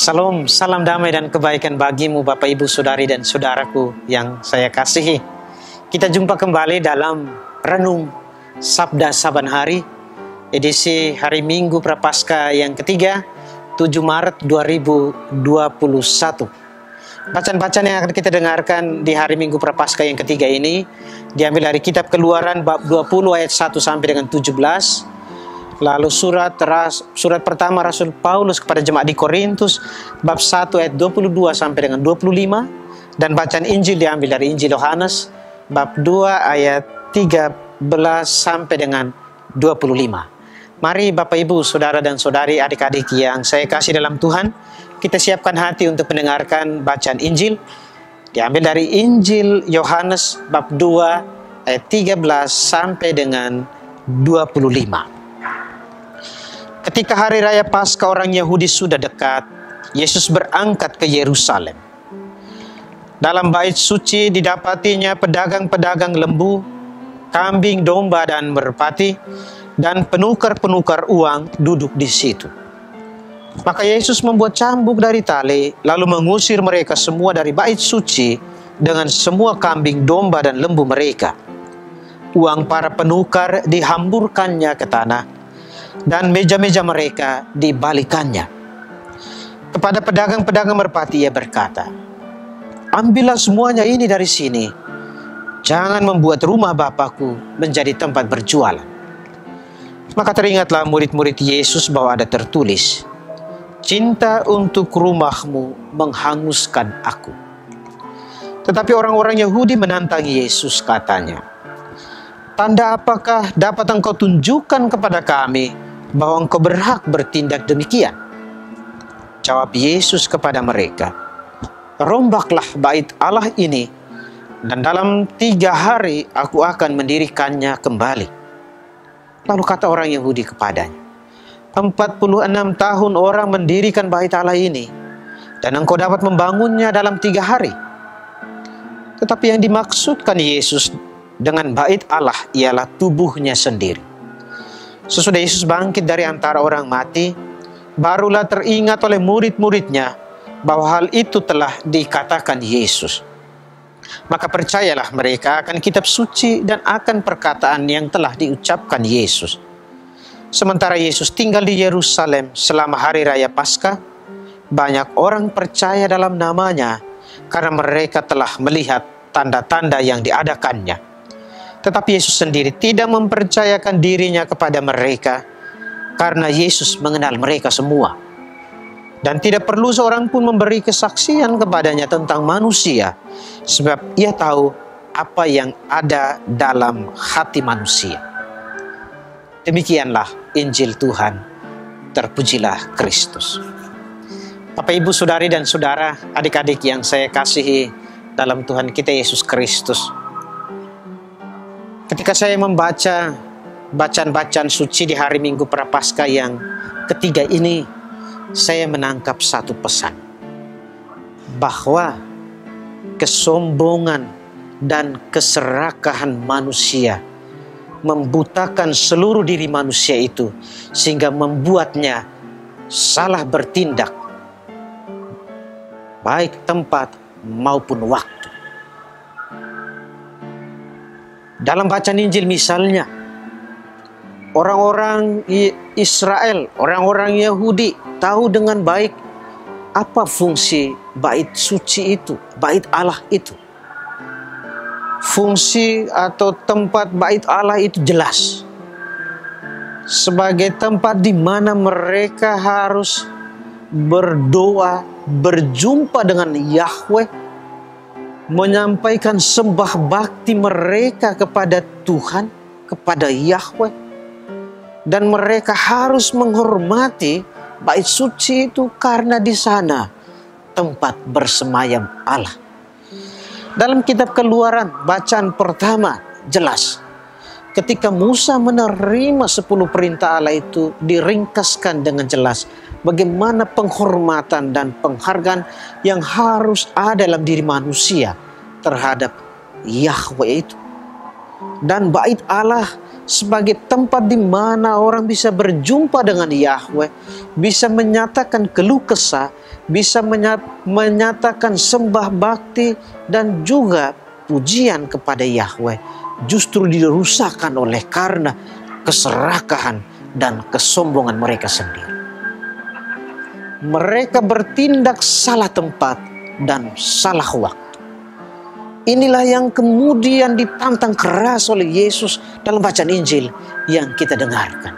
Salam, salam damai dan kebaikan bagimu Bapak Ibu Saudari dan Saudaraku yang saya kasihi. Kita jumpa kembali dalam Renung Sabda Saban Hari, edisi hari Minggu Prapaskah yang ketiga, 7 Maret 2021. Bacaan-bacaan yang akan kita dengarkan di hari Minggu Prapaskah yang ketiga ini diambil dari kitab Keluaran bab 20 ayat 1 sampai dengan 17. Lalu surat pertama Rasul Paulus kepada jemaat di Korintus bab 1 ayat 22 sampai dengan 25, dan bacaan Injil diambil dari Injil Yohanes bab 2 ayat 13 sampai dengan 25. Mari Bapak Ibu, Saudara dan Saudari, adik-adik yang saya kasih dalam Tuhan, kita siapkan hati untuk mendengarkan bacaan Injil. Diambil dari Injil Yohanes bab 2 ayat 13 sampai dengan 25. Ketika hari raya Paskah orang Yahudi sudah dekat, Yesus berangkat ke Yerusalem. Dalam bait suci didapatinya pedagang-pedagang lembu, kambing, domba, dan merpati, dan penukar-penukar uang duduk di situ. Maka Yesus membuat cambuk dari tali, lalu mengusir mereka semua dari bait suci dengan semua kambing, domba, dan lembu mereka. Uang para penukar dihamburkannya ke tanah, dan meja-meja mereka dibalikannya. Kepada pedagang-pedagang merpati ia berkata, "Ambillah semuanya ini dari sini. Jangan membuat rumah Bapakku menjadi tempat berjualan." Maka teringatlah murid-murid Yesus bahwa ada tertulis, "Cinta untuk rumahmu menghanguskan aku." Tetapi orang-orang Yahudi menantang Yesus, katanya, "Tanda apakah dapat engkau tunjukkan kepada kami bahwa engkau berhak bertindak demikian?" Jawab Yesus kepada mereka, "Rombaklah bait Allah ini, dan dalam 3 hari aku akan mendirikannya kembali." Lalu kata orang Yahudi kepadanya, 46 tahun orang mendirikan bait Allah ini, dan engkau dapat membangunnya dalam 3 hari. Tetapi yang dimaksudkan Yesus dengan bait Allah ialah tubuhnya sendiri. Sesudah Yesus bangkit dari antara orang mati, barulah teringat oleh murid-muridnya bahwa hal itu telah dikatakan Yesus. Maka percayalah mereka akan kitab suci dan akan perkataan yang telah diucapkan Yesus. Sementara Yesus tinggal di Yerusalem selama hari raya Paskah, banyak orang percaya dalam namanya karena mereka telah melihat tanda-tanda yang diadakannya. Tetapi Yesus sendiri tidak mempercayakan dirinya kepada mereka karena Yesus mengenal mereka semua. Dan tidak perlu seorang pun memberi kesaksian kepadanya tentang manusia, sebab ia tahu apa yang ada dalam hati manusia. Demikianlah Injil Tuhan. Terpujilah Kristus. Bapak, Ibu, Saudari dan Saudara, adik-adik yang saya kasihi dalam Tuhan kita Yesus Kristus, ketika saya membaca bacaan-bacaan suci di hari Minggu Prapaskah yang ketiga ini, saya menangkap satu pesan, bahwa kesombongan dan keserakahan manusia membutakan seluruh diri manusia itu, sehingga membuatnya salah bertindak, baik tempat maupun waktu. Dalam bacaan Injil misalnya, orang-orang Israel, orang-orang Yahudi tahu dengan baik apa fungsi bait suci itu, bait Allah itu. Fungsi atau tempat bait Allah itu jelas sebagai tempat di mana mereka harus berdoa, berjumpa dengan Yahweh, menyampaikan sembah bakti mereka kepada Tuhan, kepada Yahweh, dan mereka harus menghormati bait suci itu karena di sana tempat bersemayam Allah. Dalam kitab Keluaran, bacaan pertama jelas, ketika Musa menerima 10 perintah Allah itu diringkaskan dengan jelas bagaimana penghormatan dan penghargaan yang harus ada dalam diri manusia terhadap Yahweh itu. Dan bait Allah sebagai tempat di mana orang bisa berjumpa dengan Yahweh, bisa menyatakan keluh kesah, bisa menyatakan sembah bakti dan juga pujian kepada Yahweh, justru dirusakkan oleh karena keserakahan dan kesombongan mereka sendiri. Mereka bertindak salah tempat dan salah waktu. Inilah yang kemudian ditantang keras oleh Yesus dalam bacaan Injil yang kita dengarkan.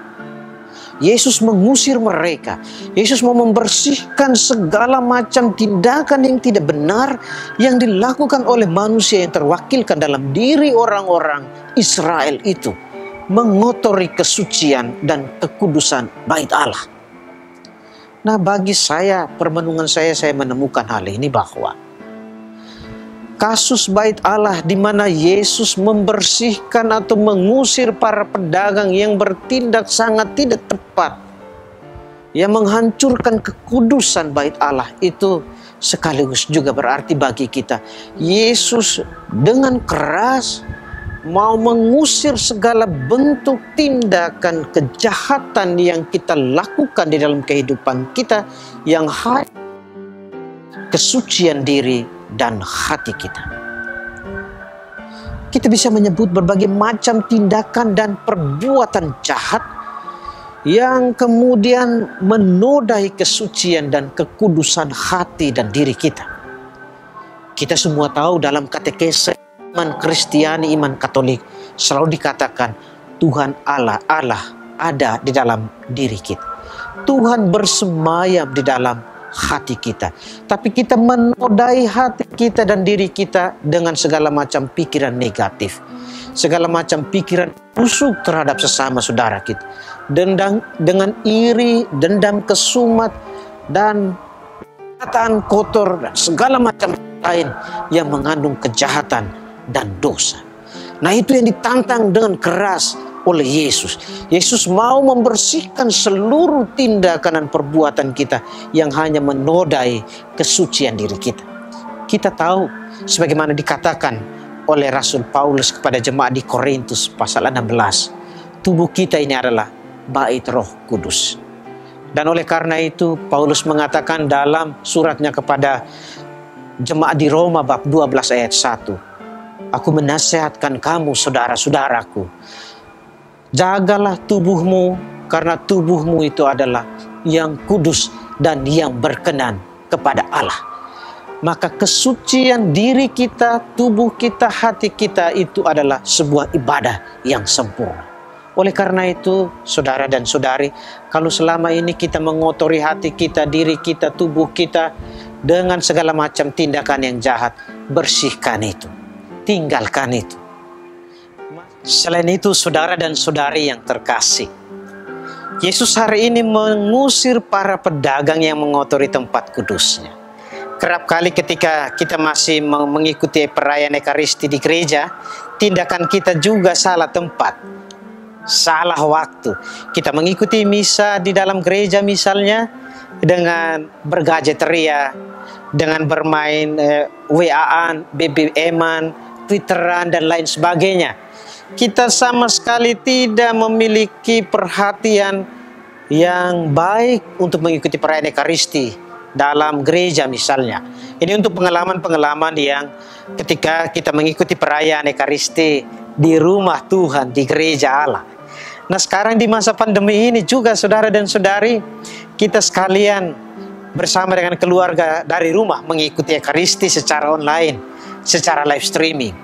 Yesus mengusir mereka. Yesus mau membersihkan segala macam tindakan yang tidak benar yang dilakukan oleh manusia yang terwakilkan dalam diri orang-orang Israel itu, mengotori kesucian dan kekudusan bait Allah. Nah, bagi saya, permenungan saya menemukan hal ini bahwa kasus bait Allah di mana Yesus membersihkan atau mengusir para pedagang yang bertindak sangat tidak tepat, yang menghancurkan kekudusan bait Allah, itu sekaligus juga berarti bagi kita Yesus dengan keras mau mengusir segala bentuk tindakan kejahatan yang kita lakukan di dalam kehidupan kita yang hanya kesucian diri dan hati kita. Kita bisa menyebut berbagai macam tindakan dan perbuatan jahat yang kemudian menodai kesucian dan kekudusan hati dan diri kita. Kita semua tahu dalam katekese iman Kristiani, iman Katolik, selalu dikatakan Tuhan Allah ada di dalam diri kita. Tuhan bersemayam di dalam hati kita. Tapi kita menodai hati kita dan diri kita dengan segala macam pikiran negatif, segala macam pikiran busuk terhadap sesama saudara kita, dengan iri, dendam kesumat, dan perkataan kotor dan segala macam lain yang mengandung kejahatan dan dosa. Nah, itu yang ditantang dengan keras oleh Yesus. Yesus mau membersihkan seluruh tindakan dan perbuatan kita yang hanya menodai kesucian diri kita. Kita tahu sebagaimana dikatakan oleh Rasul Paulus kepada jemaat di Korintus pasal 16, tubuh kita ini adalah bait Roh Kudus. Dan oleh karena itu Paulus mengatakan dalam suratnya kepada jemaat di Roma bab 12 ayat 1, aku menasihatkan kamu saudara-saudaraku, jagalah tubuhmu, karena tubuhmu itu adalah yang kudus dan yang berkenan kepada Allah. Maka kesucian diri kita, tubuh kita, hati kita itu adalah sebuah ibadah yang sempurna. Oleh karena itu, saudara dan saudari, kalau selama ini kita mengotori hati kita, diri kita, tubuh kita dengan segala macam tindakan yang jahat, bersihkan itu, tinggalkan itu. Selain itu, saudara dan saudari yang terkasih, Yesus hari ini mengusir para pedagang yang mengotori tempat kudusnya. Kerap kali ketika kita masih mengikuti perayaan Ekaristi di gereja, tindakan kita juga salah tempat, salah waktu. Kita mengikuti misa di dalam gereja misalnya dengan bergadget ria, dengan bermain WA-an, BBM-an, Twitteran, dan lain sebagainya. Kita sama sekali tidak memiliki perhatian yang baik untuk mengikuti perayaan Ekaristi dalam gereja misalnya. Ini untuk pengalaman-pengalaman yang ketika kita mengikuti perayaan Ekaristi di rumah Tuhan, di gereja Allah. Nah, sekarang di masa pandemi ini juga saudara dan saudari, kita sekalian bersama dengan keluarga dari rumah mengikuti Ekaristi secara online, secara live streaming.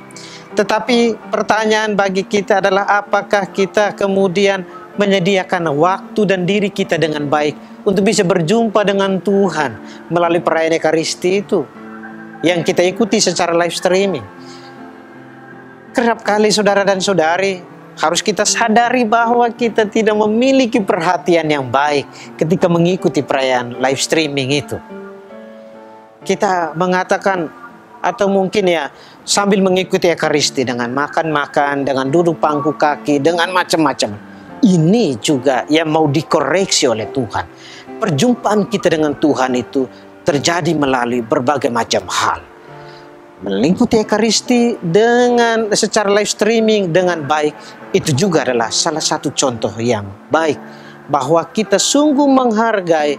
Tetapi pertanyaan bagi kita adalah apakah kita kemudian menyediakan waktu dan diri kita dengan baik untuk bisa berjumpa dengan Tuhan melalui perayaan Ekaristi itu yang kita ikuti secara live streaming. Kerap kali saudara dan saudari, harus kita sadari bahwa kita tidak memiliki perhatian yang baik ketika mengikuti perayaan live streaming itu. Kita mengatakan, atau mungkin ya sambil mengikuti Ekaristi dengan makan-makan, dengan duduk pangku kaki, dengan macam-macam. Ini juga yang mau dikoreksi oleh Tuhan. Perjumpaan kita dengan Tuhan itu terjadi melalui berbagai macam hal. mengikuti Ekaristi dengan secara live streaming dengan baik, itu juga adalah salah satu contoh yang baik bahwa kita sungguh menghargai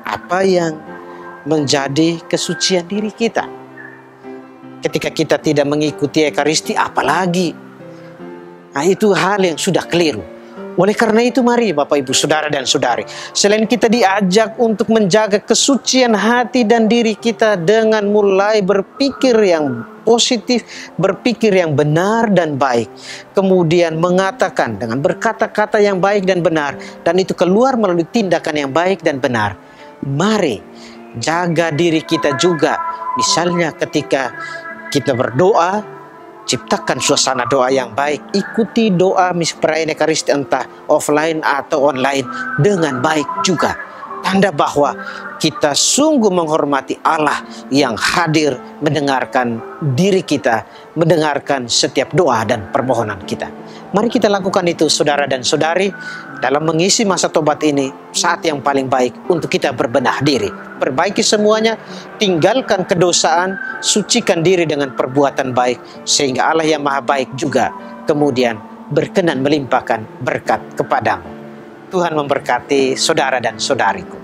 apa yang menjadi kesucian diri kita. Ketika kita tidak mengikuti Ekaristi, apalagi? Nah, itu hal yang sudah keliru. Oleh karena itu, mari Bapak Ibu Saudara dan Saudari, selain kita diajak untuk menjaga kesucian hati dan diri kita dengan mulai berpikir yang positif, berpikir yang benar dan baik, kemudian mengatakan dengan berkata-kata yang baik dan benar, dan itu keluar melalui tindakan yang baik dan benar. Mari jaga diri kita juga, misalnya ketika kita berdoa, ciptakan suasana doa yang baik. Ikuti doa perayaan Ekaristi entah offline atau online dengan baik juga. Tanda bahwa kita sungguh menghormati Allah yang hadir mendengarkan diri kita, mendengarkan setiap doa dan permohonan kita. Mari kita lakukan itu, saudara dan saudari, dalam mengisi masa tobat ini, saat yang paling baik untuk kita berbenah diri. Perbaiki semuanya, tinggalkan kedosaan, sucikan diri dengan perbuatan baik, sehingga Allah yang maha baik juga kemudian berkenan melimpahkan berkat kepadamu. Tuhan memberkati saudara dan saudariku.